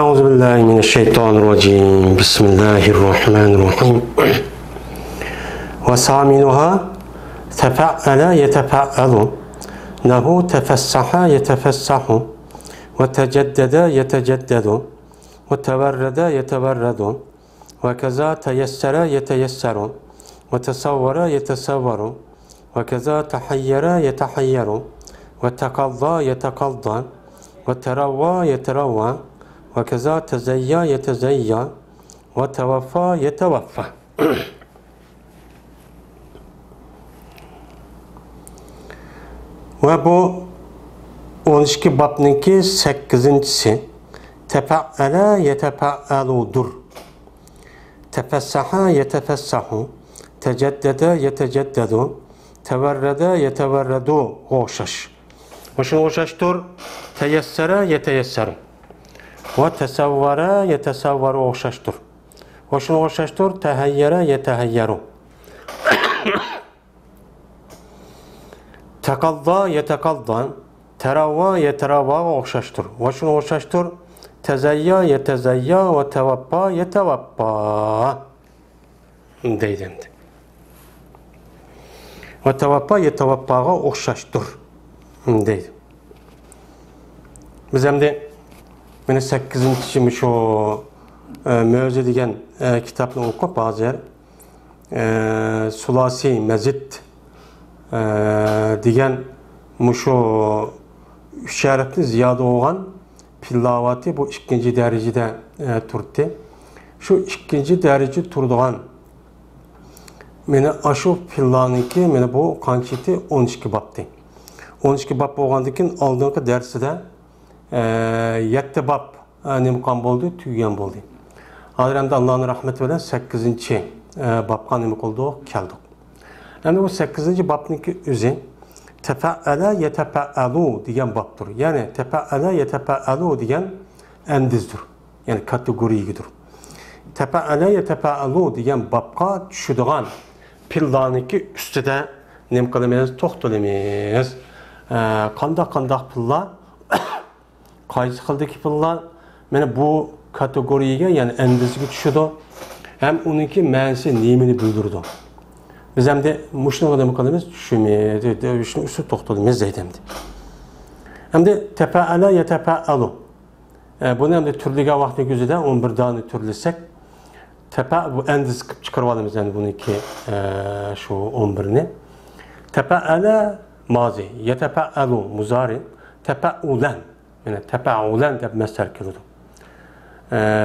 أعوذ بالله من الشيطان الرجيم بسم الله الرحمن الرحيم وثامنها تفعل يتفعل له تفسح يتفسح وتجدد يتجدد وتورد يتورد وكذا تيسر يتيسر وتصور يتصور وكذا تحير يتحير وتقضى يتقضى وتروى يتروى وكذا تزيى يتزيى وتوفى يتوفى. Ve bu 12 babninki 8'incisi tefa'ale yetefa'aludur. Tefessaha yetefessahu, teceddede yeteceddedu, teverrede yeteverredu oğuşaş. Oşun oğuşaştır, teyessere yeteyesseru. Ve tesavvara yetesavvaru oğuşaştır. Oşun oğuşaştır, tehayyere yetehayyeru. Tekadda yetekadda, teravva yeteravva oğuşaştır. Oşun oğuşaştır, tezeyya yetezeyya ve tevappa yetevappa. Deydim. Ve tevappa yetevappağa oğuşaştır. Deydim. Biz hem de beni 8. şu Mevze degen kitapını okup bazı yer Sulasi Mezit degen muşu şerefli ziyade olan pillavatı bu ikinci derecede turdu. Şu ikinci derece turduğan meni aşu pillanınki meni bu kançiti 12 babdı. 12 bab olgandıkin aldığınki dersi de 7 bab nimkan boldu, tüygen boldu. Hazırımda Allah'ın rahmeti bilen 8. babga nimek oldu, keldik. Yani bu 8. babninki özü tefa'ale yetefa'alu diyen babdır. Yani tefa'ale yetefa'alu diyen endizdir. Yani kategoriyidir. Tefa'ale yetefa'alu diyen babga düşüdüğün pillanınki üstüde nimkalemez, toxtulemez. Qandaq pilla qaysı qildiki pilla mana bu kategoriyaga, ya'ni endizga tushadi. Ham uniki ma'nosi nimani bildirdi. Biz ham de mushuni nima qilamiz? Tushunmaydi. Shuni ustida to'xtalamiz deydimdi. Hamda tefa'ala yetefa'alu. Buni ham de turliga vaqtning o'zida 11 dani turlisak, tefa bu endiz qilib chiqarib olamiz, yani buniki shu 11ni. Tefa'ala mazi, yetefa'alu muzari, tefa'ulan. Yani tefa'ulan deb masdar keladi.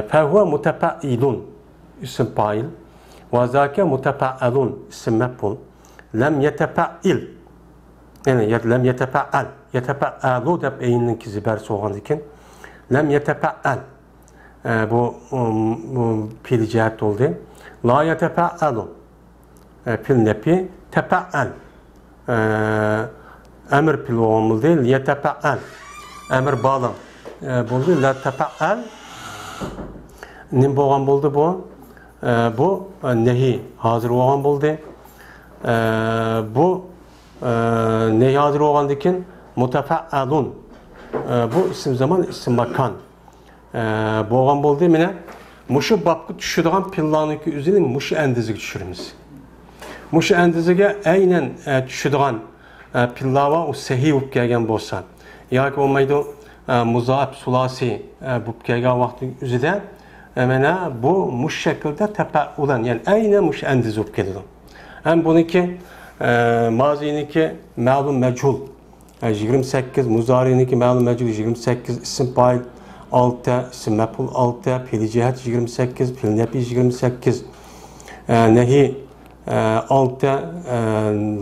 Fehuve mutefa'ilun isim fail. Ve zâke mutefa'alun isim mef'ul. Lem yetefa'il. Yani lem yetefa'al. Yetefa'alu deb eyninki zibersi olgandikin. Lem yetefa'al. Bu pil cihet oldu. La yetefa'alu. Pil nepi. Tefa'al. Emir pil olmalı değil. Yetefa'al. Emir bağlam buldu. La tefa'al. Nim boğan buldu bu. Bu nehi hazır olan buldu. Bu nehi hazır olan dikin mutefa'alun. Bu isim zaman isim makan. Boğan buldu mine. Muşu babkı düşürdüğün pillanıki üzerine muşu endizi düşürümüz. Muşu endizige aynen düşürdüğün pillava o sehi olup gelgen bolsa. Ya ki olmaydı muzaab sulasi bu kelgen vakti üzerinde mana bu muş şekilde tefa'ulan, yani aynen muş endiz olup geliyor. Hem bununki maziniki ma'lum mechul 28, muzariniki ma'lum mechul 28, isim fail 6, isim mef'ul 6, pil cihet 28, pil nefi 28, nehi 6,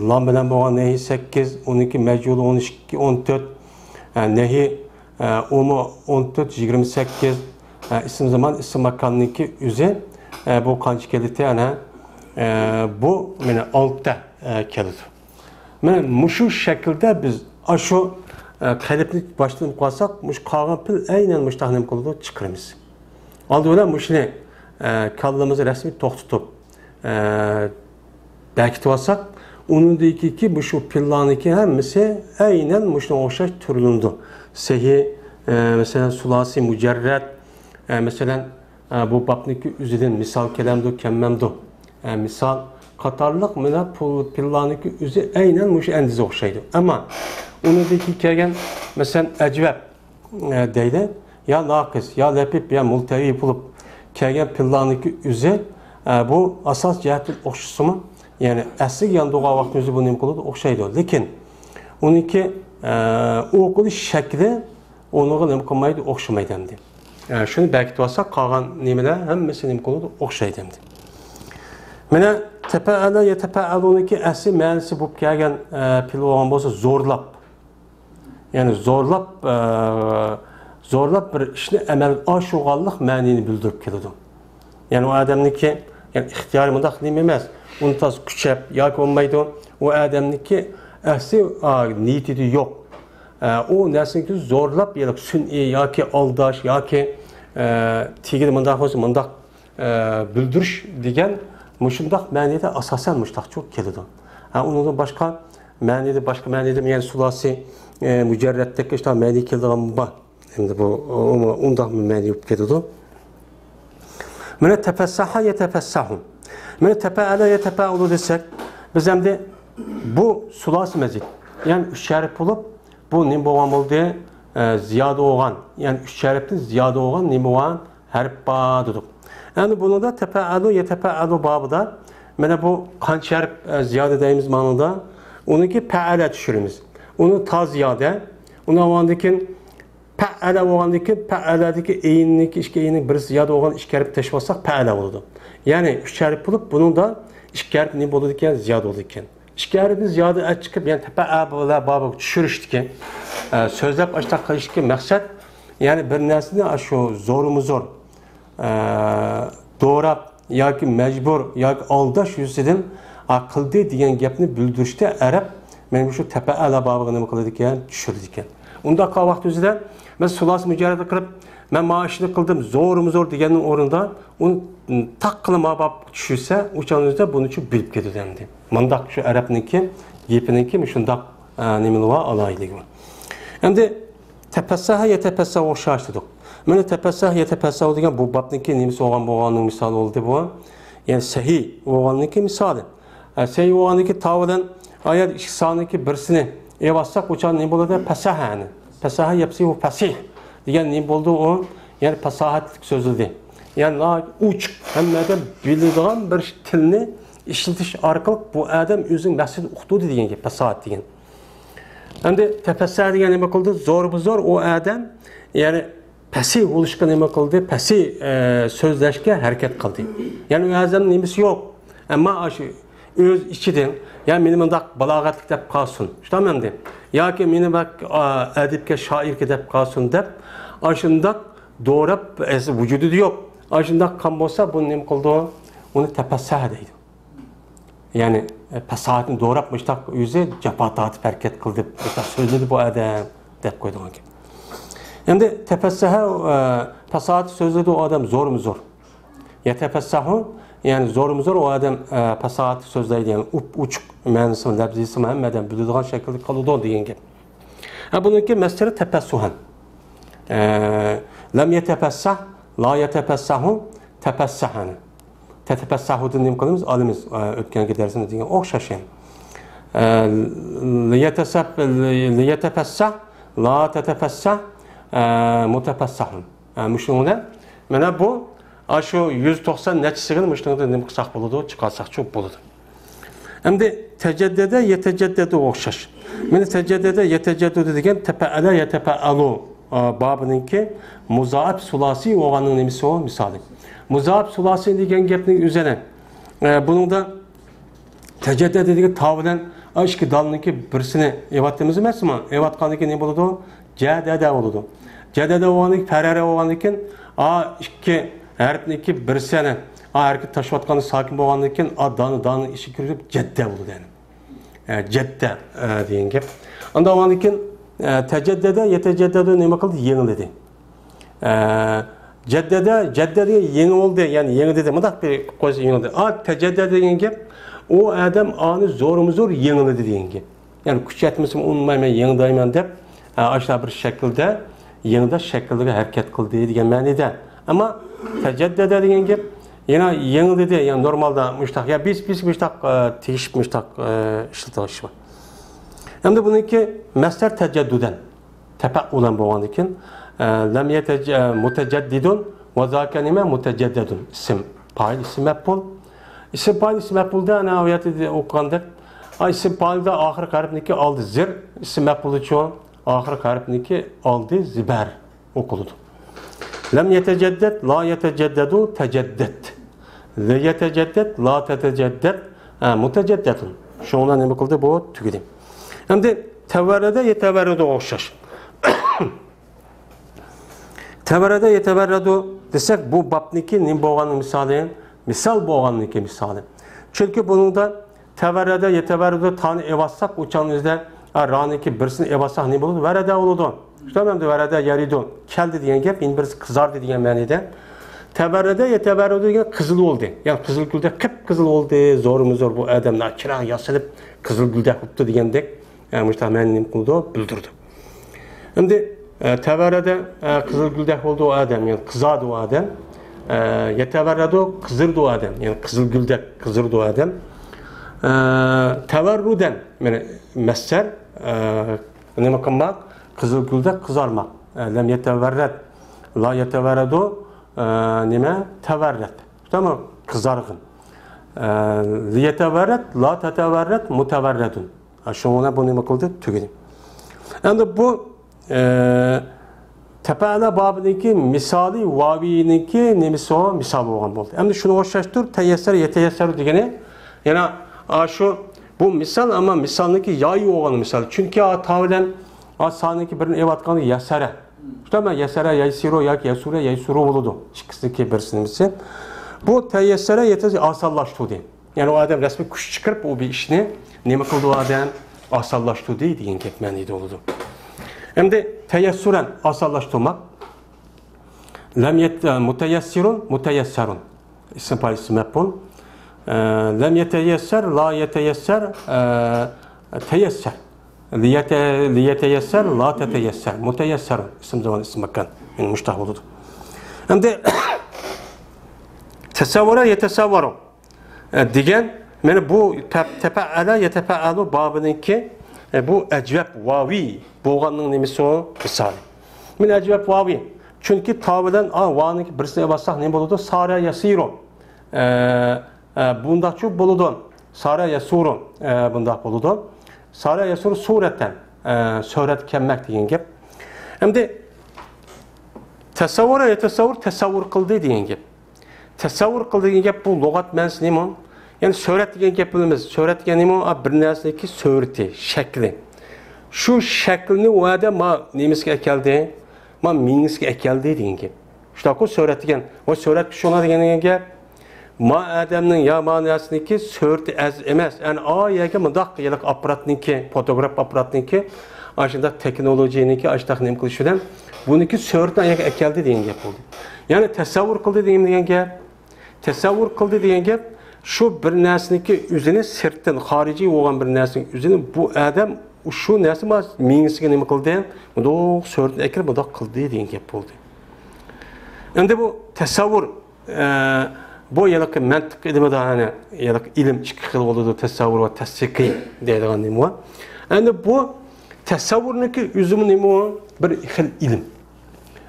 lam bilen boğan nehi 8, 12 mechul 12, 14, nehi umu 14, 28, isim zaman isim makanınki üzü bu kaç kelite yani bu yani 6 kelite. Yani muşu şekilde biz aşu kaliplik başlayıp kalsak muş kalan pil aynen muş tahnim kıldı çıkarımız. Aldı öyle muşunu kallımızı resmi toxtutup belki alsak onun deki ki bu şu pillanınki hemisi aynen muşuna oxşaş türlündü. Sehi mesela sulasi mücerred Mesela bu babniki üzüden misal kelamdu, kemmemdu. Misal Katarlıq mənə pillaniki üzü aynən müş endize oxşaydı. Ama onundaki kelgen mesela əcvəb deydi. Ya nakis, ya lepip, ya multevi bulup kelgen pillaniki üzü bu asas cəhətli oxşusumu yani əsli yandığı vaxtın üzü bunun imkuludu oxşaydı. Lakin onunki oğulu şəkli onun imkılmaydı oxşamaydı demdi. Şunu belki tuasak qalğan nemələr həmməsinin imkuludu oxşaydı demdi. Mənə təpəələ ya təpəəlonunki əsli mənisi bu gələn pil olan bolsa zorlap. Yani zorlap bir işini əməl aşuğallıq mənini bildirib kelidi. Yani o adamniki yani ixtiyari mındaq deməməz. Onu tas küçəb yoki olmaydı. O adamniki əsli niyeti yox. O nəsinki zorlap yoki sün'i yoki aldaş yoki tigid mındaq olsa mındaq bildiriş degan müşundaq mənədə asasən müştaq çox kelidi. Onun başqa mənədə yəni sulasi mücərrəddəki işte mənə keldiğim var. Hem de bu ondaq mənə yox kelidi. Mənə təfəssəha yetəfəssəhu. Mənə təpəələ yetəpəəlu desək, biz həm də bu sulasi məzid. Yəni üç şərif olub, bu nim boğan oldu, ziyadə oğan. Yəni üç şərifdən ziyadə oğan, nim boğan hərf badıdır. Yani bunu da təpəəlu yetəpəəlu babıda, mənə bu qan şərif ziyadə deyimiz manada, onunki pəələ düşürümüz. Onu ta ziyadə, onu avandakın pəələ oğandakı, pəələdəki eyinlik, işki eyinlik bir ziyadə oğan işkərib təşvasaq pəələ oldu. Yani üç şərif bulup bunun da işkərib nim oldu diken ziyadə oldu diken. İşkəribin ziyadə ət çıxıb, yəni təpəələ babı düşürüşdü ki, sözləb açtaq qılışdı ki, məqsəd, yani bir nəsini şu zorumu zor, doğrab, yoki mecbur, yoki aldaş yüzüdən qıldı degan gapni bildirishda Arab men shu təpəələ babı nima qildi ekan, tushirdi ekan. Unda qal vaqt o'zida men sulas mujarrad qilib, men maishni qildim, zo'r deganning o'rnida uni taq qilib babab tushirsa, o'shaningizda buni uchun bilib ketadi endi. Mandaq shu Arabniki, gapiniki shundaq nimalar alayligi. Endi təpəssəha yetəpəssəh o'xshashdiq. Mana təpəssəh yetəpəssəh degan bu babniki nimasi bo'lganning misoli oldu bu. Yani sahih bo'lganning misoli. Sahih bo'lganning tavdan ayat ikkisaniki birsini evassak o'chan ne bo'ladi? Pasahani. Pasaha yapsihu pasih degan ne bo'ldi o? Yani pasahatlik so'zildi. Yani uch hammadan biladigan bir tilni ishlatish orqali bu odam o'zining maqsadini uqtudi degan gap pasahat degan. Endi təpəssəh degan nima qildi? Zo'r o odam yani pəsi oluşqa nima qildi? Pəsi sözləşkə hərəkət qildi. Yəni o adamın nimasi yo'q. Amma shu öz ichidan, yani meni bundaq balog'atlik deb qolsin. Tushunamanda? Yoki meni bak adibga, shoirga deb qolsin deb, ashundaq doğrab vujudida yo'q. Ashundaq qan bo'lsa, buni nima qildi? Uni təpəssəh deydi. Yani pasahatini doğrab müştaq o'zi jafo tortib harakat qildi. So'zladi bu odam deb qo'ydigan gap. Endi təpəssəha pasahat so'zladi o adam zo'rmi zo'r. Yetəfəssahu yani zo'rmi zo'r o adam pasahat so'zlaydi, yani uchuq ma'nosini, labzisini hammadan biladigan shaklda qoladi degan gap. Buniki masdari təpəssuhan. Lam yetəfəssah, la yetəfəssahu, təpəssahani. Təpəssahudun nima qilamiz? Olamiz o'tgangi darsimiz degan o'xshash ham. Yetəfəssah, la tetəfəssah, mutəfəssahun. Müşünə mana bu şu 190 nəticəsini müşünə nima qilsaq bo'ladi, chiqarsak çox bo'ladi. Endi təcəddədə yetəcəddədə o'xshash. Mana təcəddədə yetəcəddədə degan təpəələ yetəpəəlu babınınki muzaaf sulasi olğanın nimisi o misali. Muzaaf sulasi degan gapning üzerine bunun da təcəddədə degan tavlan aşkı dalınki birisini evatdığımız emasmi? Evatqaniki ne bo'ladi? Jadada bo'ladi. Jadada olganlik farara olganlikin ikki harfniki birisini hareket taşıvatqanı sakin bo'lganlikin dani ishi kirib jadda bo'ladi yani. Jadda degan gap. Unda olganlikin təcəddədə yetəcəddədə nima qildi? Yengildi. Ceddede yeni oldu, yani yeni dedi, mıdak bir koysa yeni oldu. Tecedde dediğin gibi, o adam anı zor yeni dediğin gibi. Yani küçültmesi unutmayın, yeni dayman deyip, aşağı bir şekilde, yeni de şekilde hareket kıldığı diyen mənədə Ama teceddede degan gap yana yeni dedi yani normalda müştak ya biz müştak tegiş müştak işletiş var. Hem de bununki mesler teceddüden tepe olan boğan için lem mutecaddidun ve zakenime muteceddedun isim payl isim mef'ul isim payl isim mef'ulda ana ayeti okuyandık. İsim paylda ahir harfniki aldı zir isim mef'ul için ahir harfniki aldı ziber okuludu. Lem yeteceddet la yeteceddedu teceddet. Le yeteceddet la teteceddet muteceddetun. Şundan ne bakıldı bu tüketim. Hem de teverrede yeteverrede okşaş. Teverrede yeteverrede desek bu babniki nim boğanın misali, misal boğanınki misali. Çünkü bunun da teverrede yeteverrede tane evassak uçağınızda raniki birisini evassak ne bulur? Verede olurdu. İşte ben de verede yaridun. Keldi diyen gep, in birisi kızardı diyen manide. Teverrede yeteverrede diyen kızıl oldu. Yani kızıl gülde kıpkızıl oldu. Zor bu adamlar kira yasılıp kızıl gülde kuttu diyendek. Yani muhtemelen nim kıldı, bildirdi. Şimdi teverrede kızıl gülde oldu o adam. Yani kızardı o adam. Yeteverrede kızırdı o adam. Yani kızıl gülde kızırdı o adam. Teverruden yani messer ne bakmak kızıl gülde kızarmak. Lem yeteverred la yeteverredu nime teverred. Tamam kızargın. Li yeteverred la teteverred muteverredun. Şuna bu ne bakıldı tüketim. Yani bu tepene babındaki misali vavininki nemisi o misal olan oldu. Hem de şunu hoşlaştır teyesser yeteyesser diyene yani şu bu misal ama misalındaki yayı olan misal. Çünkü tavlen sahneki birinin ev atkanı yasere. İşte ben yasere yaysiro yak yasure yaysuro oldu. Çıkısındaki birisinin bu teyessere yetesi asallaştı diye. Yani o adam resmi kuş çıkarıp o bir işini ne kıldı o adam asallaştı diye diyen ketmeniydi oldu. Hem de teyessuren asallaştırmak lem muteyessirun muteyesserun isim payı isim mef'ul lem yeteyesser la yeteyesser teyesser li yeteyesser la teteyesser muteyesserun isim zaman isim makan yani müştah oldu. Hem de tesavvura yetesavvaru diyen yani bu tepe'ala yetepe'alu babınınki bu ecveb vavi boğanın nemisi o misali. Min ecveb vavi. Çünkü taviden vaninki birisine bassak ne buludu? Sara yasiro. Bunda çok buludu. Sara yasuru bunda buludu. Sara yasuru suretten. Suret kemmek diyen gep. Hem de tesavvura yetesavvur tesavvur kıldı diyen gep. Tesavvur kıldı diyen gep bu logat mensi ne mi? Yani suret diyen gepimiz. Suret diyen ne mi? Bir nesneki sureti, şekli. Şu şeklini o adam ma nemiske ekeldi, ma miniske ekeldi diyen gep. İşte o suret diyen, o suret şuna diyen gep. Ma adamın ya manasındaki sureti az emez. Yani ayaga mıdak yıllık aparatınki, fotoğraf aparatınki, aşağıda teknolojiniki, aşağıda nem kılışıdan, bununki sureti ayaga ekeldi diyen gep oldu. Yani tesavvur kıldı diyen gep. Tesavvur kıldı diyen gep. Şu bir nesneki üzerine sirtten, harici olan bir nesnenin üzerine bu adam şu nesne ma mingisine nima kıldı? Bu sörtün ekir bu da kıldı diyen gep oldu. Yani bu tesavvur bu yalık mantık edimi de hani yalık ilim çıkılı oldu tesavvur ve tasdiki deydiğin nima. Yani bu tesavvurunki üzümü nima bir ilim.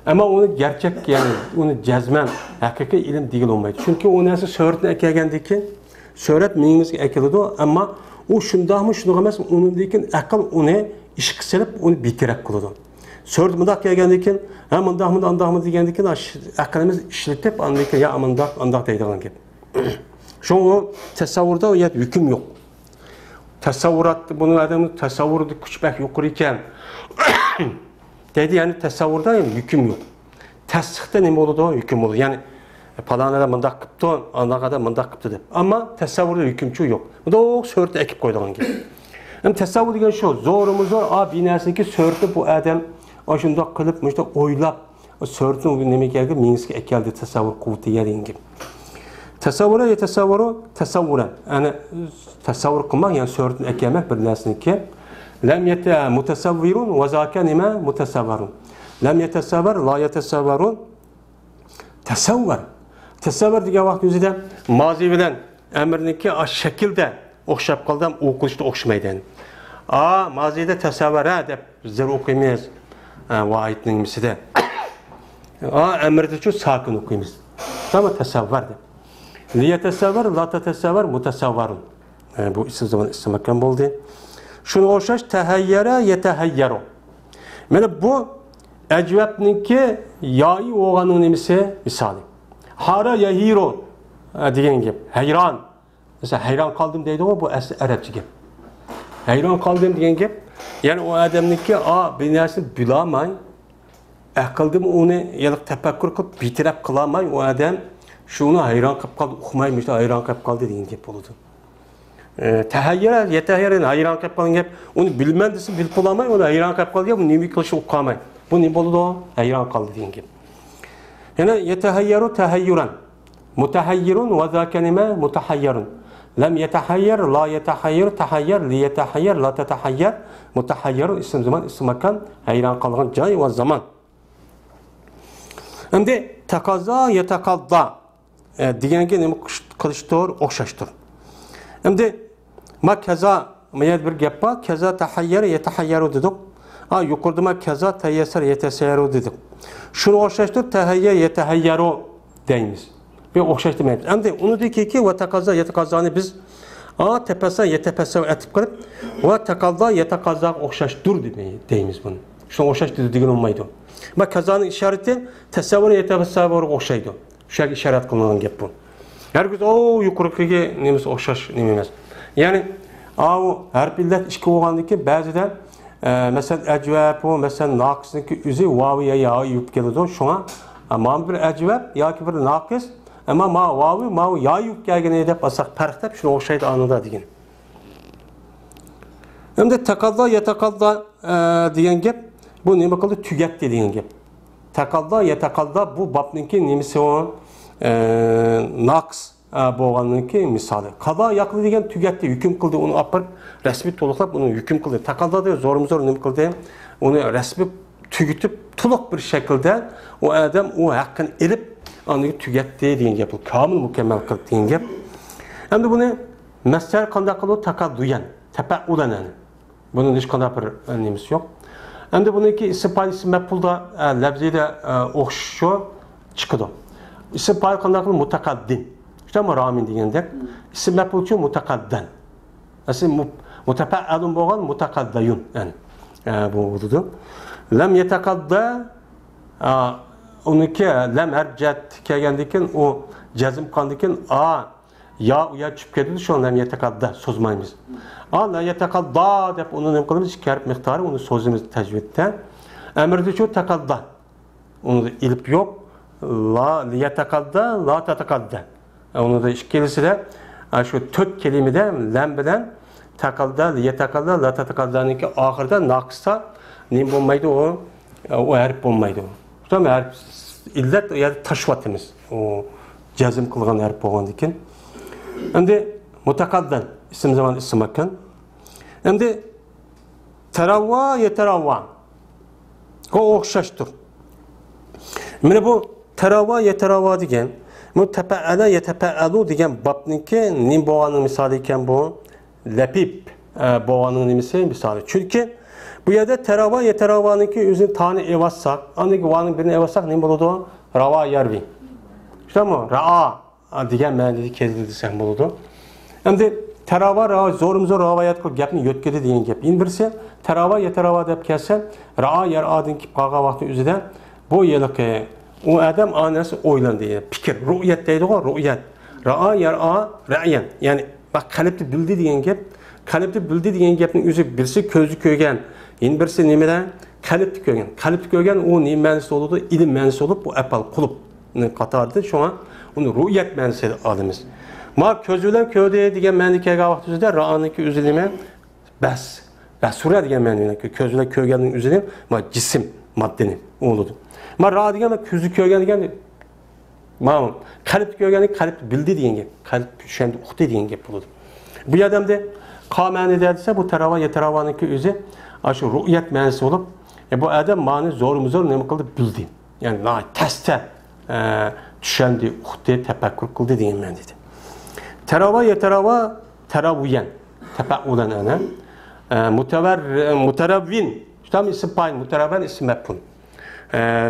Ama onu gerçek yani onu cezmen hakiki ilim değil olmaydı. Çünkü o nasıl sörtün ekelgendeki söret mingizge ekildi ama o şundahmı şunu emas onun dekin akıl onu iş kısalıp onu bitirek kıldı. Sört mındak kelgendeki ha mındak degendeki aklımız işletip andaki ya andak deydiğin gibi. Şu o tesavvurda o ya hüküm yok. Tesavvurat bunun adamı tesavvurda küçük yukarı iken dedi yani tesavvurda yani hüküm yok. Tasdikte ne oldu hüküm oldu. Yani palanada mındak kıptı, anakada mındak kıptı dep. Ama tesavvurda hükümçü yok. Bu da o sörtü ekip koyduğun gibi. Yani tesavvur degen şu, zorumuz zor, binasındaki sörtü bu adam aşında kılıp, işte oylap, o sörtün neme geldi, mingiske ekeldi tesavvur kuvveti gelin gibi. Tesavvura ya tesavvuran. Yani tesavvur kılmak, yani sörtün ekelmek bir nesniki. Lem yete mutesavvirun ve zâke nime mutesavvarun. Lem yetesavvar, la yetesavvarun. tasavvur. Tasavvur degan vaqt o'zida mozi bilan amrniki shaklda o'xshab qoldi, o'qilishda o'xshamaydi. Mozida tasavvur deb bizlar o'qiymiz. Vaidning misida. Amrda-chu sakin o'qiymiz. Tamam tasavvur deb. Liyatasavvur, la tatasavvur, mutasavvarun. Bu isim zaman isim makan bo'ldi. Shunga o'xshash tahayyara yatahayyaru. Mana bu ajvabniki yoyi o'g'aning nimasi misoli. Hara yahiru degan gap. Hayron. Mesela hayron qoldim deydi bu asli arabcha gap. Hayron qoldim degan gap, ya'ni o odamniki bir narsani bilamay, aqldim uni yiliq tafakkur qilib bitirab qilamay, o odam shuni hayron qilib qoldi, uqmaymish, hayron qilib qoldi degan gap bo'ladi. Tahayyara, yatahayyara hayron qilib qolgan gap, uni bilman desa bilib qolamay, uni hayron qilib qolgan, bu nima qilishni uqamay. Bu nima bo'ladi? Hayron qoldi degan gap. Yana yatahayyaru tahayyuran. Mutahayyirun va zaka nima? Mutahayyirun. Lam yatahayyar, la yatahayyar, tahayyar, li yatahayyar, la tatahayyar. Mutahayyir isim zaman, isim makan, hayron qolgan joy va zaman. Endi taqozo yataqaddo deganga nima qilishdir, o'xshashdir. Endi ma kaza, men bir gap bor, kaza tahayyar yatahayyaru dedik. Yuqorida ma kaza tayassar yatasayyaru dedik. Shuni o'xshashtir, tahayyar yatahayyaru deymiz. Bir o'xshash demaymiz. Endi unidiki va taqozo yataqozoni biz tepasa yetepasa etib qilib va taqozo yataqozo o'xshashdir deymiz buni. Shuni o'xshash degan olmaydi. Ma kazoning ishorati tasavvur yatasavvurga o'xshaydi. Shuga ishorat qilingan gap bu. Hargiz yuqoriga nimiz o'xshash nima emas. Ya'ni harf illat ishki bo'lgandiki ba'zida masalan ajvab va masalan naqisniki o'zi vav ya yub keladi. Shunga mana bir ajvab yoki bir naqis ama ma ya yub kelgani deb asaq farqlab shuni o'xshaydi anida degan. Endi taqozo yataqozo degan gap bu nima qildi tugatdi degan gap. Taqozo yataqozo bu babninki nimasi o naqs bo'lganligi misoli. Qado yaqli degan tugatdi, hukm qildi, uni olib rasmiy to'liqlab uni hukm qildi. Taqozo deb zo'rim-zo'r nima qildi? Uni rasmiy tugitib, to'liq bir shaklda o odam o haqqini elib, uni tugatdi degan gap. Bu komil mukammal qildi degan gap. Endi buni masdar qanday qilib taqadduyan, tafa'ulan. Bunun hech qanday bir nimasi yo'q. Endi buniki ism fa'il ism maf'ulda lafzida o'xshashi chiqadi. İsim fa'il qanday qilib mutaqaddim. İşte ramin deganda ism maf'ul uchun mutaqaddan. Asl mutafa'alun bo'lgan mutaqaddayun. Yani bu bo'ladi. Lam yataqadda uniki lam harjat kelgandikin o jazm qilgandikin ya tushib ketadi, shuni lam yataqadda so'zmaymiz. La yataqadda deb uni nima qilamiz? Ikki harf miqdori uni so'zimiz tajvidda. Amrda shu taqadda. Uni ilib yo'q. La yataqadda, la tataqadda. Onu da ikkilisida şu 4 kelimede lam bilan taqadda, yataqadda, la tataqaddaniki oxirida naqsda nim bo'lmaydi o harf bo'lmaydi. Tamam harf illat ya tashvatimiz. O jazm qilgan harf bo'lgandan keyin. Endi mutaqaddan ism zaman ism makan. Endi taravva yataravva. O o'xshashdir. Mana bu taravva yataravva degan mutafa'ala yatafa'alu degan babniki nim bo'lganing misoli ekan bu lapib bo'lganing nimasi misoli. Chunki bu yerda taravva yataravvaniki o'zini tani evassaq, aniki vaning birini evassaq nim bo'ladi? Rava yarvi. Tamam, ra'a degan ma'noda keldi desam bo'ladi. Endi taravva zo'rim-zo'r rivoyat qilib gapni yo'tkadi degan gap. Endi birisi taravva yataravva deb kelsa, ra'a yar'adan kelib qolgan vaqtda o'zida bu yiliqi o adam anası o'ylandi, fikr, ru'yat deydi-ku, ru'yat. Ra'a yar'a ra'yan. Yani bak qalbni bildi degan gap, qalbni bildi degan gapning o'zi birisi ko'zni ko'rgan, endi birisi nimadan? Qalbni ko'rgan. Qalbni ko'rgan u nima ma'nosi bo'ladi? Ilm ma'nosi bo'lib, bu apal qulubni qatorida shunga uni ru'yat ma'nosida olamiz. Ma ko'z bilan ko'rdi degan ma'noga kelgan vaqtida ra'aniki o'zi nima? Bas. Basura degan ma'noda ko'z bilan ko'rganning o'zini ma jism, moddani bo'ladi. Ma ra degan ko'zni ko'rgan degan ma'lum. Qalb ko'rgani qalb bildi degan gap. Qalb tushandi, uqdi degan gap bo'ladi. Bu odamda qomani desa bu tarava yataravvaniki o'zi shu ru'yat ma'nosi bo'lib, bu odam ma'ni zo'rim-zo'r nima qildi bildi. Ya'ni tasda düşendi, uqdi, tefekkür kıldı deyin ben dedi. Terava yeterava teravuyen, tefekkülen ana. Muteravvin, tam isim payın, muteravven isim mef'ul.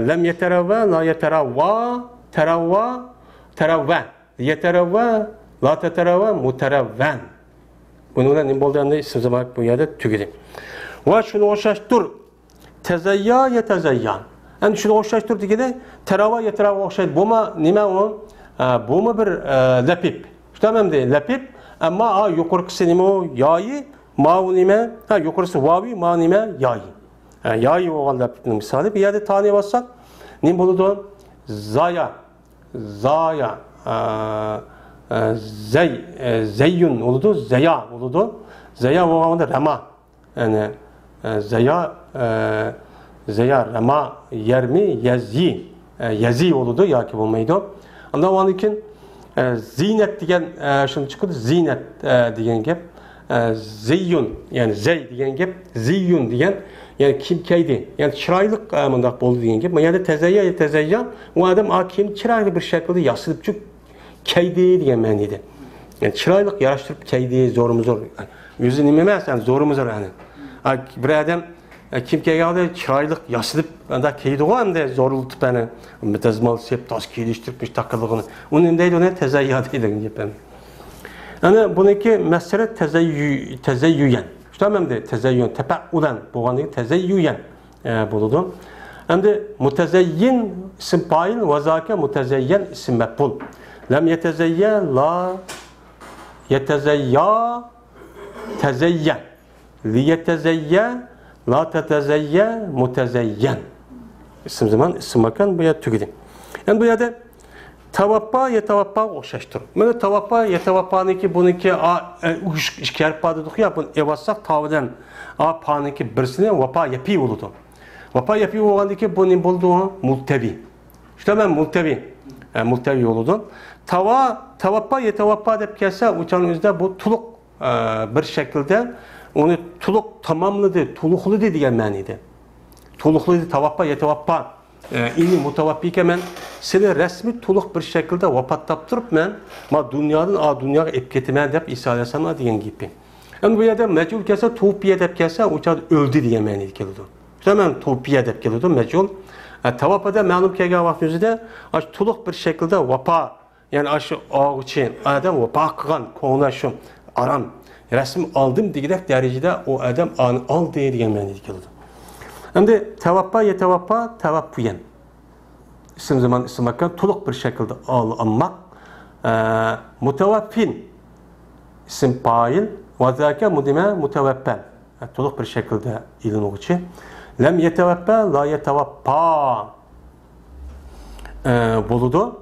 Lem yeteravva, la yeteravva, teravva, teravven. Yeteravva, la teteravva, muteravven. Bununla ne olduğunda isim zaman bu yerde tükedi. Ve şunu oşaştır. Tezeyya yetezeyyan. Yani şunu oşaştır dikede terava yeterava oşaştır. Buma nime o? Buma bir lepip. Tamam değil lepip. Ama yukarısı nime o? Yayı. Ma nime? Yukarısı vavi, ma nime? Yayı. Yayı olan lepipin misali. Bir yerde taneye bassak ne buldu? Zaya. Zaya. Zeyyun oldu. Zeya oldu. Zeya o zaman rema. Yani zeya rema yermi yezyi yezi oldu ya ki bulmaydı. Ondan onun için zinet diyen şunu çıktı zinet diyen gep zeyyun yani zey diyen gep ziyyun diyen yani kim keydi yani çıraylık mındak oldu diyen gep yani tezeyya o adam kim çıraylı bir şekilde yasılıp çık keydi diyen maniydi. Yani çıraylık yaraştırıp keydi zorumuz zor. Yüzü nimemez yani zorumuz zor yani. Bir adam kim geldi çıraylık yasılıp da keydi o hem de zorlutup yani metazmal sep tas geliştirmiş takıldığını. Onun değil ona tezeyya değil gibi. Yani bununki mesele tezeyyüyen. Tamam de tezeyyün tefekkülen bu tezeyyüyen buludu. Hem de mutezeyyin isim fail ve zâke mutezeyyen isim mef'ul. Lem yetezeyye la yetezeyya tezeyyen. Li yetezeyye la tetezeyye mutezeyyen. İsim zaman isim makan bu ya tükedi. Yani bu yerde tavappa yetavappa oxşaşdır. Böyle tavappa yetavappaniki bununki işkar padıdık ya bunu evassak tavdan a paniki birisine vapa yapi oludu. Vapa yapi olandaki bunun bulduğu multebi. İşte ben multebi oludu. Tavappa yetavappa dep kelse uçanın üzerinde bu tuluk bir şekilde onu tuluk tamamladı, tuluklu diye manide. Tuluklu tavappa yetavappa ini mutavappike men seni resmi tuluk bir şekilde vapat taptırıp men ma dünyanın dünyaya epketime dep isale sana diyen gibi. Yani bu yerde mecul kese tuğpiye dep kese uçan öldü diye manide geldi. Hemen tuğpiye dep geldi mecul. Tavappada malum kega vaktinde aş tuluk bir şekilde vapa yani aş ağıçın adam vapa kılan konulaşım aram resim aldım diyerek derecede o adam al diye manide geldi. Hem de tevappa yetevappa tevappuyen. İsim zaman isim makan tuluk bir şekilde almak. Mutevaffin isim fail ve zâke mudime mutevappen. Tuluk bir şekilde ilin uçu. Lem yetevappa la yetevappa buludu.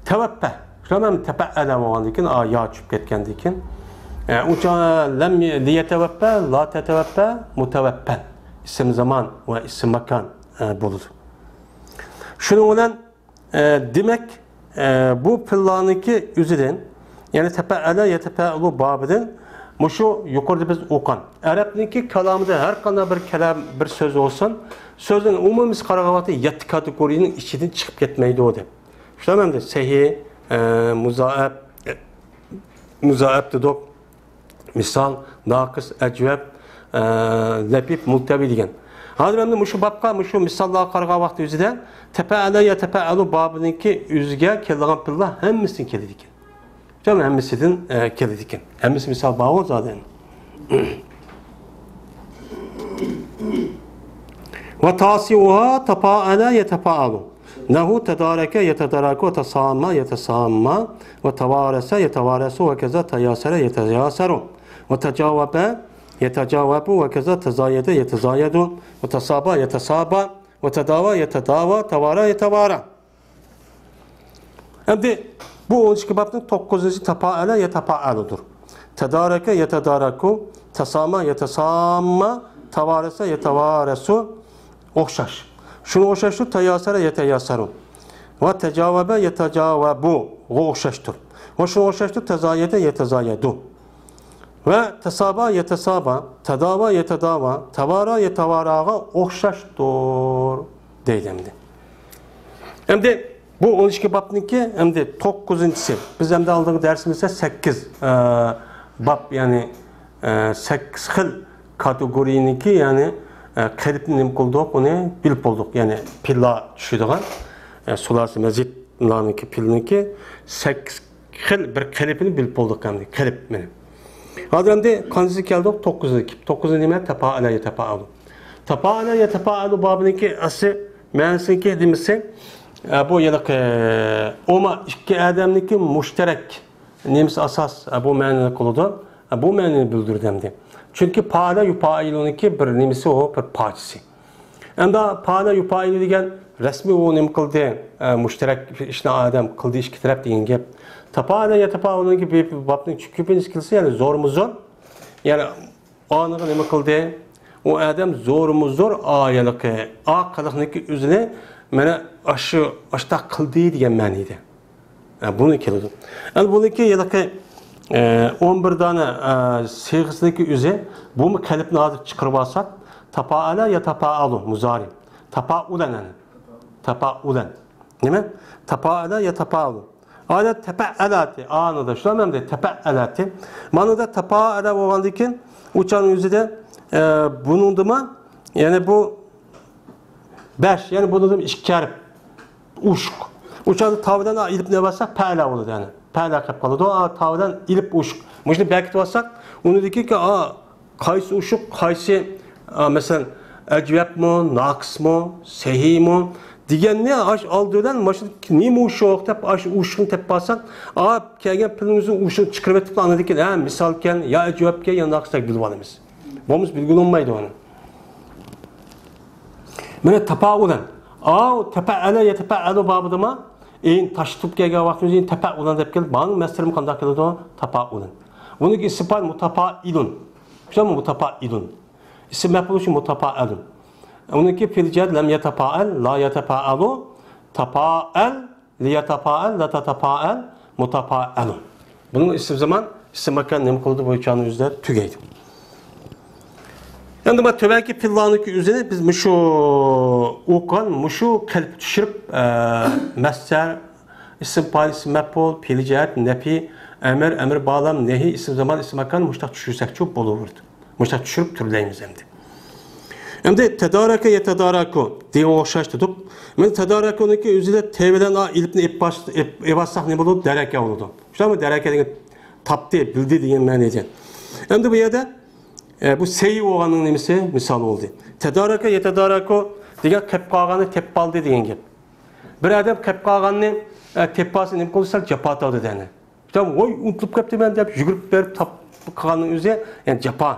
Tevappa. Şunam tepe'ele olandikin ya çüp ketkendikin. Uça lem yetevappa la tetevappa mutevappen. İsim zaman ve isim makan bulur. Şunu olan demek bu planiki üzerinde yani tepe'ele yetepe'lu babiden şu yukarıda biz okan. Arap'nınki kalamında her kanada bir kelam bir söz olsun sözün umumimiz karagavatı yet kategorinin içinden çıkıp gitmeydi o de. Şu zaman da sehih, muzaab dedik. Misal, nakıs, ecveb, lepip, multebi degan. Hazır hem şu babqa, şu misallar qarğa vaqt üzüdə təpəələ ya təpəəlu babınınki üzgə kelgan pillah hemmisini keledikin. Cəm hemmisinin keledikin. Hemmis misal bağı zaten. Ve tasiuha təpəələ yetəpəəlu. Nehu tedareke yetedaraku tesamma yetesamma ve tevarese yetevaresu ve keza teyasere yeteyaseru ve tecavabe yetecavabu ve keza tezayede yetezayedu ve tesaba yetesaba ve tedava yetedava tevara yetevara. Şimdi bu 12 babın 9. tepaele yetepaeludur. Tedareke yetedaraku tesama yetesamma tevarese yetevaresu okşaş. Şunu okşaştır, teyasere yeteyaseru. Ve tecavabe yetecavabu. O okşaştır. Ve şunu okşaştır, tezayede yetezayedu. Ve tesaba yetesaba, tedava yetedava, tevara yetevarağa okşaştır. Deydemdi. Hem de Bu 12 babniki hem de 9'uncusi. Biz hem de aldığımız dersimizde 8 bab yani 8 xil kategoriniki yani qilibni nim qildik, uni bilib boldik. Yani pilla tushadigan sulasi mazidlarniki pilniki 8 xil bir qilibini bilib boldik hamda qilib meni. Hozir endi qanchasi keldik? 9'dagi. 9'u nima? Tafaala yatafaalu. Tafaala yatafaalu babniki asli ma'nosiki demisek bu yıllık oma iki adamniki müşterek nemsi asas bu ma'noni qiladi. Bu ma'noni bildirdi. Çünkü paala yupailuniki bir nemsi o bir parçası. Endi paala yupailu degan rasmi o nem qildi müşterek ishni adam qildi ikki taraf degan gap. Tapaala yatapauluniki bir babning ko'pincha kilsa yani zo'rmi-zo'r yani aniq nima qildi? O adam zo'rmi-zo'r ayaliqi aqliqniki o'zini mana aşta qildi degan ma'noda. Buni keladi. Endi buniki yiliqi 11 dona sig'isniki o'zi bumi qalbni hozir chiqarib olsak, tapaala yatapaalu muzari. Tapaulan. Tapaulan. Nima? Tapaala yatapaalu. Ayet tepa'alati anıda şu an de tepa'alati. Manada tepa'ala bo'lgandan uçan o'zida bunun da yani bu 5 yani bunun da 2 harf ushq. Uçan tavdan ilip ne varsa pa'la olur yani. Pa'la qilib qoladi. O tavdan ilip ushq. Muşni bekitib olsak, unidiki ki qaysi ushq, qaysi mesela ecvabmi, naqsmi, sahihmi deganni aş aldığından maşın nima ushq deb aş ushqni tepib olsak, kelgan pilingizni ushqni chiqarib etib anladiki, ha misol ekan, ya ecvabga ya naqsga bilib olamiz. Bo'lmasa bilgin olmaydi onu. Mana tapaulan. Tapa'ala yatapa'alu babidama en taşıtıp kelgan vaqtimizda tapaulan deb kelib, bani masdarim qanday keladi? Tapaulan. Buniki ism mutafailun. Şuna mutafailun. İsim maf'ul için mutafa'alun. Onunki fi'l lam yatafa'al, la yatafa'alu, tafa'al, li yatafa'al, la tatafa'al, mutafa'alun. Bunun isim zaman isim makan nima qildi bo'yicha o'zida tugaydi. Endi bu tövaki fillaniki üzerine biz muşu o'qigan, muşu qalb tushirib masdar, isim fa'il, isim maf'ul, fi'l jar, nafi, amr bağlam, nehi, isim zaman, isim makan muştaq tushirsak çok bo'laverdi. Muştaq tushirib turlaymiz endi. Endi tadaraka yatadaraku degan o'xshash dedik. Men tadarakuniki o'zida tevdan ilibni evassaq ne bo'ladi? Daraka bo'ladi. Shunami daraka degan tapdi, bildi degan ma'noda. Endi bu yerda bu sey o'g'anning nimasi misol bo'ldi. Tadaraka yatadaraku degan qilib qolganni tepib oldi degan gap. Bir odam qilib qolganni tepasi nima qilsa jafo tadi deni. Tamam, voy unutilib ketdiman deb yugurib berib topib qolganning o'zi yani jafo.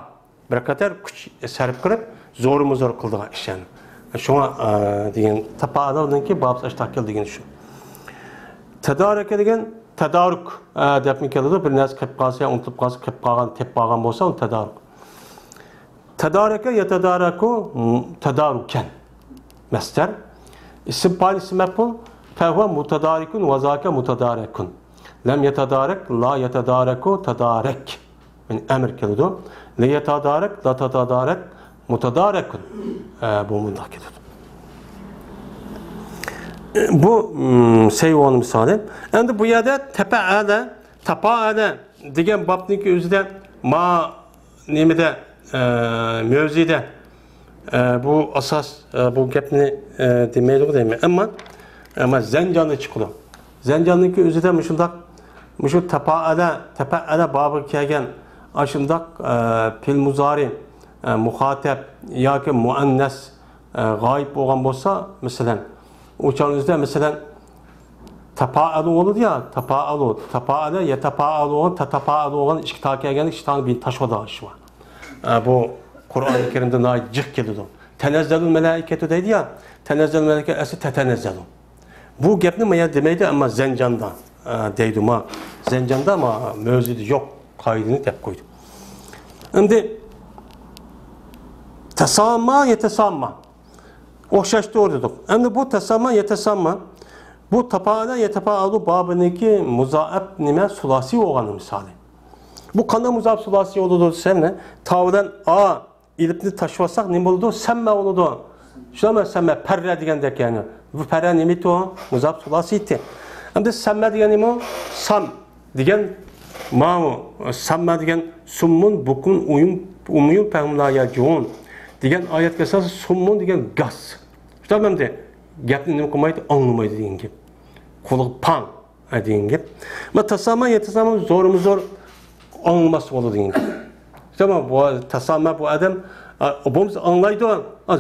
Bir qator kuch sarf qilib zo'rmi-zo'r qildigan ish yani. Shunga degan tapaaladanki babs ashtaqil degan shu. Tadaraka degan tadaruk deb mi keladi? Bir narsa qilib qolsa, unutilib qolsa, qilib qolgan, tepib qolgan bo'lsa, u tadaruk. Tadaraka yatadaraku tadarukan. Masdar. İsim fa'il isim maf'ul fehuve mutadarikun ve zâke mutadarekun. Lem yatadarak la yatadaraku tadarek. Yani emir keladi. Le yatadarak la tadarak mutadarekun. Bu mundak keladi. Bu seyvonun misali. Endi bu yerda tapa'ala degan babniki o'zida ma nimada mövzide bu asas bu gapni demaydi deymi ama zanjanni chiqdi. Zanjanniki o'zida mushu tapa'ala babı kelgan ashundaq fil muzari muxatab yoki muannas g'oyib bo'lgan bo'lsa, masalan, o'chanizda masalan tapa'alu bo'ladi ya, tapa'ala yatapa'alu, tatapa'alu bo'lgan ikki ta kelgan ikki tani bir tashvada ish bor. Bu Kur'an-ı Kerim'de naicik geliyor. Tenezzalul melaiketu deydi ya, tenezzalul melaiketu asli tetenezzalu. Bu gapni maya demeydi ama zencanda deydi ma. Zencanda ama mevzidi yok kaydını tep koydu. Şimdi tesamma yetesamma. Okşaştı orada dedik. Şimdi bu tesamma yetesamma bu tapa'ala yetapa'alu babındaki muzaab nime sulasi olanı misali. Bu qanday muzab sulasi oldu desem tavdan ilipni taşıvasak ne oldu? Semme oldu. Şuna semme perre degandek yani. Bu para nemi to muzaf sulasiydi. Hem de samme diyen nemi sam diyen ma'u samme diyen summun bukun umuyun pehumlaya cuhun diyen ayet kesası summun diyen gaz. İşte ben de gapni nima qilmaydi, anlamaydi degan gap. Quloq pang degan gap. Ma tasama yetasama zo'rimiz-zo'r anlamas bo'ladi degan gap. Tamam bu tasama bu adam obamiz anlaydi,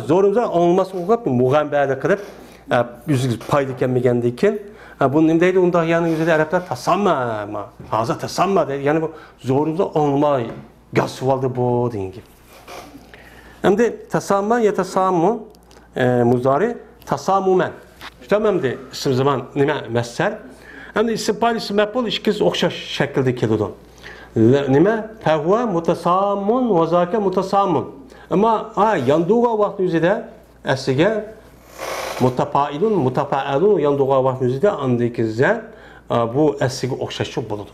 zo'rimiz anlamas bo'lib mug'ambada qilib yüzüz payda kelmagandan keyin bu nima deydi unda yani yüzüde Araplar tasama, hozir tasama deydi. Yani bu zo'rimiz anlamay gasvoldi bu degan gap. Endi tasama yetasamu muzari tasamumen. Tamam de isim zaman nima masar. Endi isim fa'il isim maf'ul ikisi o'xshash shaklda keladi. Nima? Fahva mutasammun va zaka mutasammun. Ammo yanduga vaqt yuzida asliga mutafailun mutafa'alun yanduga vaqt yuzida andikizda bu asliga o'xshash bo'ladi.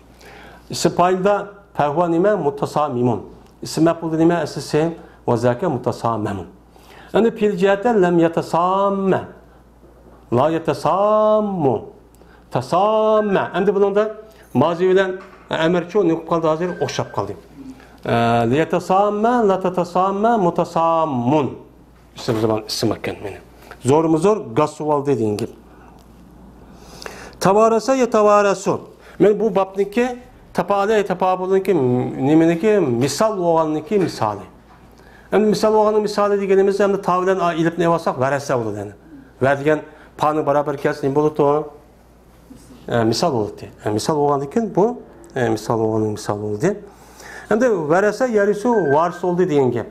Isim fa'ilda fahva nima? Mutasamimun. Isim maf'ulda nima? Asli va zaka mutasammun. Endi fil jihatdan lam yatasamma. La yatasammu. Tasamma. Endi bunda mazi bilan amirchi ne qilib qoldi hozir o'xshab qoldi. La yatasamma, la tatasamma, mutasammun. İşte bu zaman isim ekan meni. Zo'rmi-zo'r gassuval dediğin gibi. Tavarasa yatavarasu. Men bu babniki tapale tapabulniki nimeniki misal bo'lganniki misali. Endi misal bo'lganning misali deganimiz ham tavlan ilib ne olsak varasa bo'ladi yani. Va degan pani barabar kelsa nima bo'ladi to? Misal bo'ladi. Misal bo'lgandan keyin bu misal bo'lganning misal bo'ldi. Endi varasa yarisu varis bo'ldi degan gap.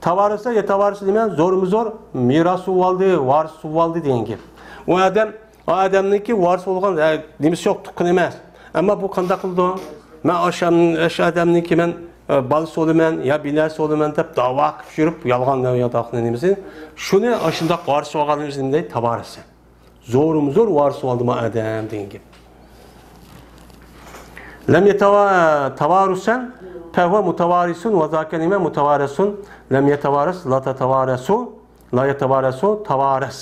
Tavarasa yatavarisi deman zo'rmi-zo'r mirosu oldi, varis oldi degan gap. U odamniki varis bo'lgan nimasi yo'q, tuqqan emas. Ammo bu qanday qildi? Men o'sha odamniki men bal soliman ya bilar soliman deb da'vo qilib yurib yolg'on yo'qni nimasi shuni ashunda qarshi olganimiz nima deydi tavarisi zo'rmi-zo'r varis oldi ma adam degan gap. Lam yatavarusan fa mutawarisun va zaka nima mutawarisun lam yatavaras la tatavarasu la yatavarasu tavaras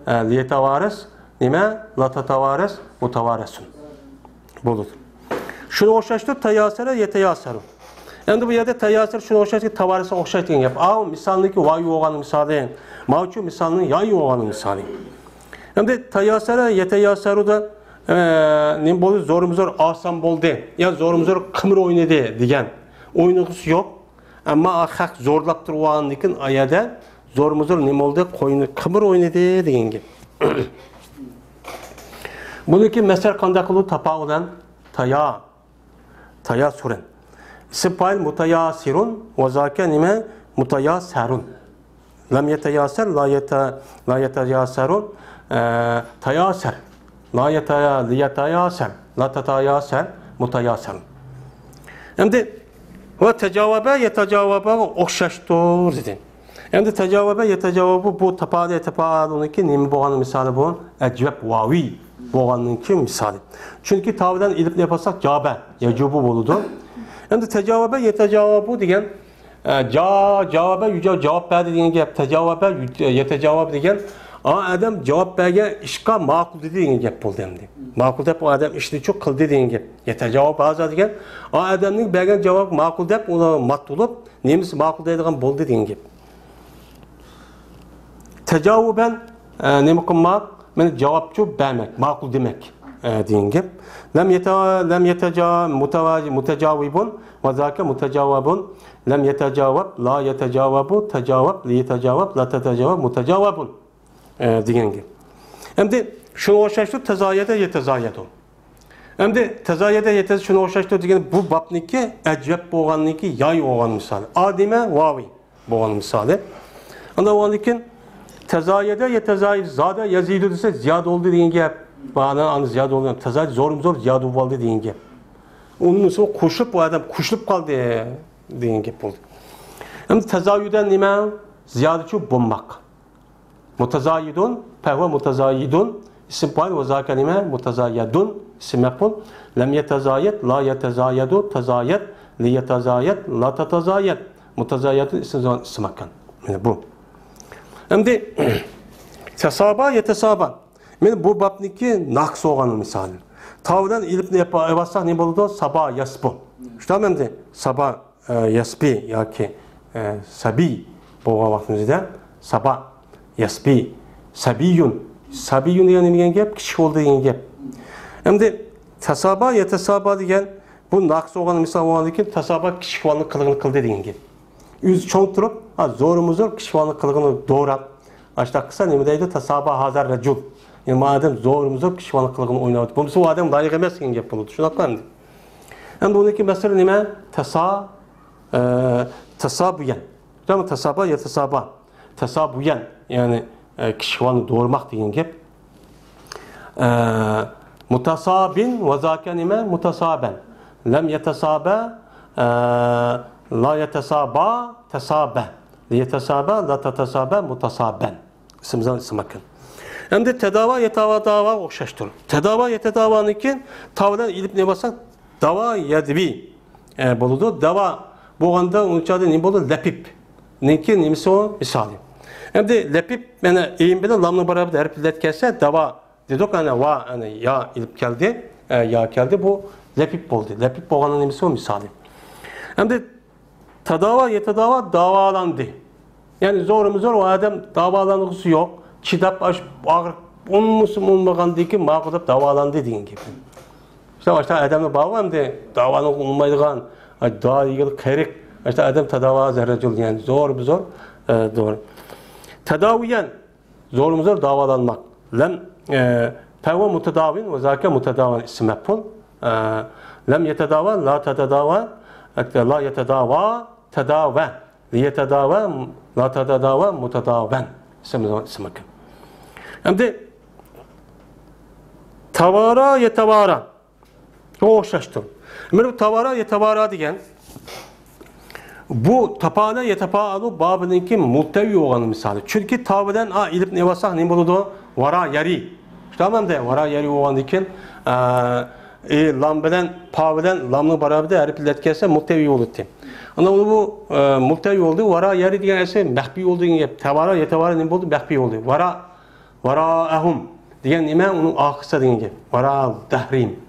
li yatavaras nima la tatavaras mutawarasun bo'ladi. Shuni o'xshashtirib tayasara yetayasaru. Endi bu yerda tayyasir shuni o'xshashki tavarisi o'xshaydi degan gap. Misolniki va yo'g'ani misoli, mavjud misolning ya yo'g'ani misoli. Endi tayyasara yetayasaruda nima bo'ldi? Zo'rmi-zo'r oson bo'ldi. Ya zo'rmi-zo'r qimir o'ynadi degan. O'ynag'isi yo'q. Ammo haq zo'rlab turgandan keyin oyada zo'rmi-zo'r nima bo'ldi? Qo'yni qimir o'ynadi degan gap. Buniki masal qanday qilib tapaudan tayassurun. İsim fa'il mutayasirun ve zaka nima mutayasarun. Lam yetayasar la yetayasarun tayasar. La yetayasar la tatayasar mutayasarun. Endi ve tecavübe yetecavübe o'xshashdir dedi. Endi tecavübe yetecavübe bu tapaluniki nima bo'lgani misali bu ajvab vavi bo'lganiki misali. Chunki tavdan ilib ne yaparsak java yajubu bo'ladi. Endi tecavübe yetecavübu degan javobe javob berdi degan gap. Tecavübe yetecavüb degan adam javob bergan ishga ma'qul degan gap bo'ldi endi. Ma'qul deb o adam ishni chu qildi degan gap. Yetecavüb hozir degan odamning bergan javob ma'qul deb uni matulib nemisi ma'qul deydigan bo'ldi degan gap. Tecavüben nima qilmoq? Men javobchi bermak, ma'qul demak degan gap. Lam mutajawibun ve zaka mutajawabun lam yetajawab la yetajawabu tajawab li yetajawab la tetajawab mutajawabun degan gap. Endi shuni o'xshashtirib tazayada yetazayadu. Endi tazayada yetaz shuni o'xshashtirib degan bu babniki ajab bo'lganniki yoy bo'lgan misoli. Adima vavi bo'lgan misoli. Undan keyin tazayada yetazayid zada yazidu desa ziyod oldi degan gap. Bana anı ziyad oldu. Tazayid zo'rmi-zo'r ziyod bo'ldi degan gap. Uning ustiga qo'shib bu odam qo'shilib qoldi degan gap bo'ldi. Endi tazayudan nima? Ziyodchi bo'lmoq. Mutazayidun fa mutazayidun ism fa'il va zaka nima? Mutazayidun ism maf'ul lam yetazayid la yetazayadu tazayid li yetazayid la tatazayid mutazayidun ism makan. Yani bu. Endi tasaba yetesaba Men bu babniki naqs olğanı misali. Tavdan ilip ne yapasaq ne boludu? Saba yasbu. Şutam endi saba yasbi yoki sabi bolğan vaqtimizda saba yasbi sabiyun. Sabiyun degan nima gap? Kichik bo'ldi degan gap. Endi tasaba yatasaba degan bu naqs olğan misal olğandan keyin tasaba kichik bolni qilig'ini qildi degan gap. Yüz cho'ng turib, zo'rimiz-zo'r kichik bolni qilig'ini doğrab, ashta qilsa nima deydi? Tasaba hazar rajul. Yani madem zo'rimiz-zo'r kichik bolni qilig'ini o'ynayapti. Bo'lmasa u odam loyiq emas degan gap bo'ladi. Shunaqmi endi? Endi buniki masala nima? Tasabuyan. Tamam, tasaba yatasaba. Tasabuyan, yani kichik bolni doğurmak degan gap. Mutasabin ve zaka nima? Mutasaben. Lam yatasaba la yatasaba tasaba. Yatasaba la tatasaba mutasaben. İsimizden isim bakın. Endi tedava yetava o'xshashdir. Tedava yetadavaniki tavdan ilib ne basak dava yadvi bo'ladi. Dava bo'lganda unchada ne bo'ladi? Lapip. Neki nimasi o? Misali. Endi lapip mana eyin bilan lamni barabar harflar kelsa dava dedik ana va ana ya ilib keldi. Ya keldi bu lapip bo'ldi. Lapip bo'lganda nimasi o? Misali. Endi tedava yetadava davalandı. Yani zo'rimiz-zo'r o adam davalanğısı yok. Kitap aç ağır olmasın olmagan ki mağdurap davalandı degan gap. İşte başta adamla bağlam de davanın olmaydigan, da'iylik kerak. İşte adam tadava zarracul yani zor doğru. Tadaviyen zorumuzor davalanmak. Lem feva mutadavin ve zaka mutadavan ismi mef'ul. Lem yetedava la tedava la yetedava tedava yetedava la tedava mutadaven ismi bakın. Şimdi tavara yetavara o şaştım. Bu tavara yetavara diyen bu tapana yetapaalu babınınki muhtevi olan misali. Çünkü taviden ilip ne vasak ne buludu? Vara yari. Tamam de vara yari olan diken lam bilen pa bilen lamlı beraber harfler kesse muhtevi oldu. Ama bu muhtevi oldu. Vara yari diyen ise mehbi oldu gibi. Tavara yetavara ne buldu? Mehbi oldu. Vara'ahum diyen nime onun akısa diyen gibi. Vara dahrim.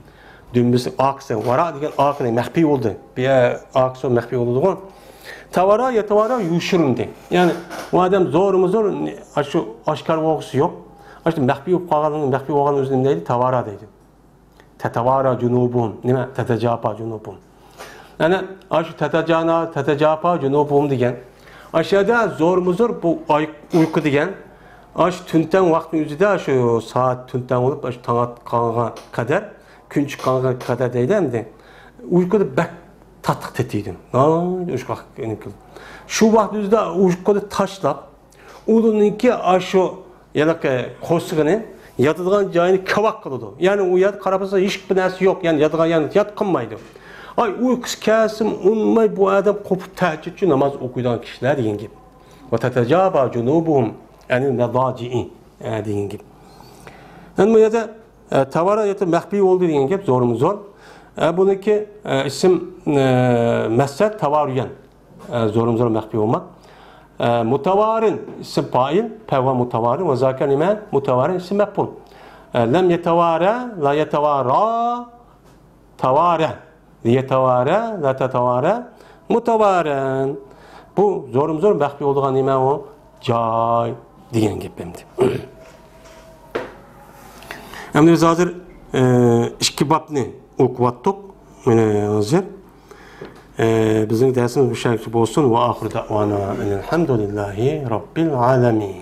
Dümbüsü akısa. Vara diyen akısa mehbi oldu. Bir akısa mehbi oldu. Tavara yetavara yuşurun de. Yani o adam zor şu aşkar okusu yok. İşte mehbi kalganın mehbi olan özünün neydi? Tavara deydi. Tetavara cunubum. Nime? Tetecapa cunubum. Yani şu tetecapa cunubum diyen. Aşağıda zor bu uyku diyen. Aş tünten vaktin yüzüde şu saat tünten olup aş tanat kanğa kadar, gün çıkanğa kadar deydim de uykuda bek tatlık tetiydim. Şu vakit yüzüde uykuda taşlap, onun ki aşu yalak kosuğunu yatıdığın cayını kavak kıldı. Yani uyat karabasa hiçbir nersi yok. Yani yatıdığın yani yat kılmaydı. Ay uykusu kesim unmay bu adam kopup teheccüdçü namaz okuyduğun kişiler deyin gibi. Ve tetecaba cunubuhum yani nedaci'i deyin gibi. Yani bu yada tavara yata mehbi oldu deyin gibi zorumuz zor. Bununki isim mesced tavarüyen zorumuz zor mehbi olmak. Mutavarin isim fail peva mutavarin ve zâken ime mutavarin isim mef'ul. Lem yetavara la yetavara tavara yetavara la tetavara mutavarin. Bu zorumuz zor mehbi olduğu nime o cay diyen gibi benim. Hem de biz hazır iki babni okuvattık. Hazır. Bizim dersimiz bu şekilde olsun. Ve ahir da'vana elhamdülillahi rabbil alemin.